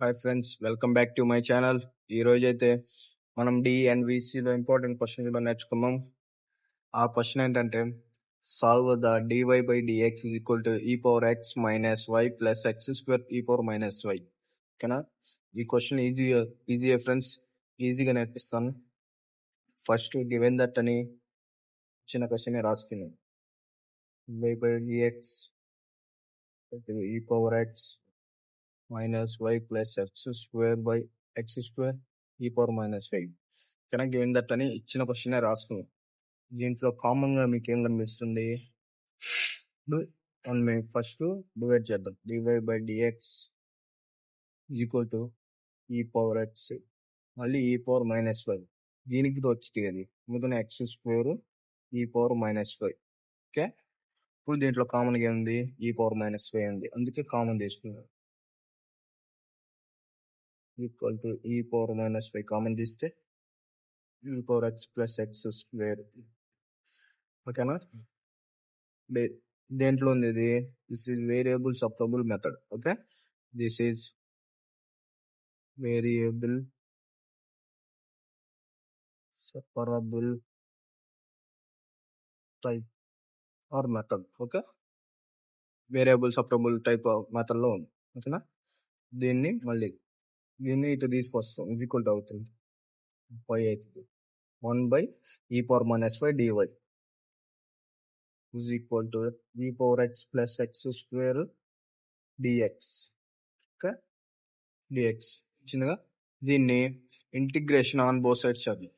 Hi friends, welcome back to my channel. ఈ రోజు అయితే మనం డి అండ్ విసిలో ఇంపార్టెంట్ క్వశ్చన్ నేర్చుకున్నాం. ఆ క్వశ్చన్ ఏంటంటే solve the dy by dx is equal to e power x minus y plus x square e power minus y. ఓకేనా? ఈ క్వశ్చన్ ఈజీగా ఫ్రెండ్స్, ఈజీగా నేర్పిస్తాను. ఫస్ట్ గివెన్ దట్ అని చిన్న క్వశ్చన్ రాసుకున్నాం. డివై బై డిఎక్స్ ఈ power X minus y plus x square by x square e power minus 5. ఓకేనా? గివెన్ దట్ అని ఇచ్చిన క్వశ్చన్ రాసుకున్నాం. దీంట్లో కామన్ గా మీకు ఏం కనిపిస్తుంది? ఫస్ట్ డివైడ్ చేద్దాం. Dy by dx equal to e power x మళ్ళీ ఈ పవర్ మైనస్ 5. దీనికి వచ్చింది అది ఎందుకంటే x square e power minus 5. Okay, ఇప్పుడు దీంట్లో కామన్ గా ఉంది ఈ పవర్ మైనస్ 5 ఉంది, అందుకే కామన్ తీసుకున్నాం. Equal to e power minus 5 common తీస్తే e power x plus x square. ఓకేనా? దేంట్లో ఉంది ఇది? This is variable separable method. Okay, this is variable separable type or method. Okay, variable separable type method లో ఉంది. ఓకేనా? దీన్ని ఇటు తీసుకొస్తాం. ఈజ్ ఈక్వల్ టు అవుతుంది y అవుతుంది 1 by e power minus 5 dy is equal to e power x plus x square dx. Okay, dx చిన్నగా దీన్ని ఇంటిగ్రేషన్ ఆన్ బోత్ సైడ్స్ చదివి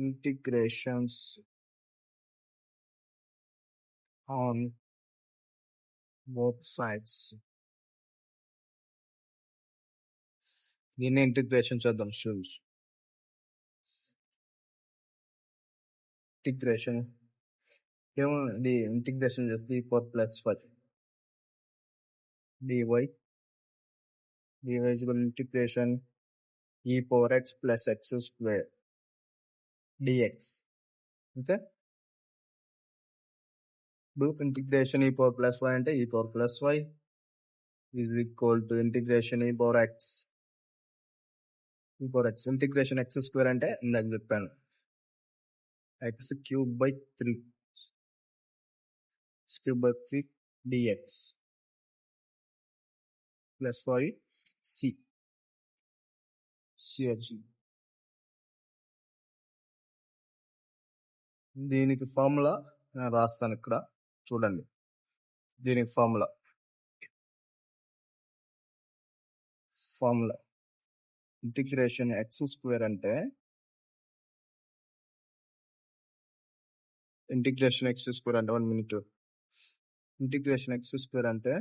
ఇంటిగ్రేషన్స్ ఆన్ బోత్ సైడ్స్. దీన్ని ఇంటిగ్రేషన్ చేద్దాం. ఇంటిగ్రేషన్ ఏముంది? Integration చేస్తే e power plus 5 dy integration e power x plus x square dx. Okay, integration e power plus 5 అంటే e power plus 5 is equal to integration e power x integration x square అంటే ఇందాక చెప్పాను x cube by 3 dx plus 5 C వచ్చింది. దీనికి formula రాస్తాను ఇక్కడ చూడండి. దీనికి ఫార్ములా ఇంటిగ్రేషన్ ఎక్స్ స్క్వేర్ అంటే ఇంటిగ్రేషన్ ఎక్స్ స్క్వేర్ అంటే 1 మినిట్. ఇంటిగ్రేషన్ ఎక్స్ స్క్వేర్ అంటే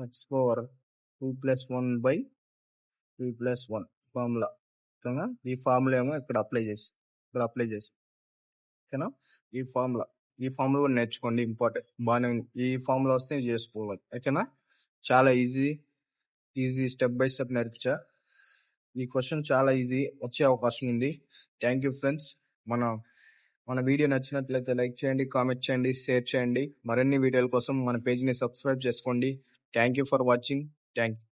X power 2 plus 1 by 3 plus 1 formula. ఓకేనా? ఈ ఫార్ములా ఏమో ఇక్కడ అప్లై చేసి ఓకేనా? ఈ ఫార్ములా కూడా నేర్చుకోండి, ఇంపార్టెంట్. బాగానే ఈ ఫార్ములా వస్తే చేసుకోవాలి. ఓకేనా? చాలా ఈజీ స్టెప్ బై స్టెప్ నేర్పించా. ఈ క్వశ్చన్ చాలా ఈజీ వచ్చే అవకాశం ఉంది. Thank you friends. మన వీడియో నచ్చినట్లయితే లైక్ చేయండి, కామెంట్ చేయండి, షేర్ చేయండి. మరిన్ని వీడియోల కోసం మన పేజ్ని సబ్స్క్రైబ్ చేసుకోండి. Thank you for watching. Thank you.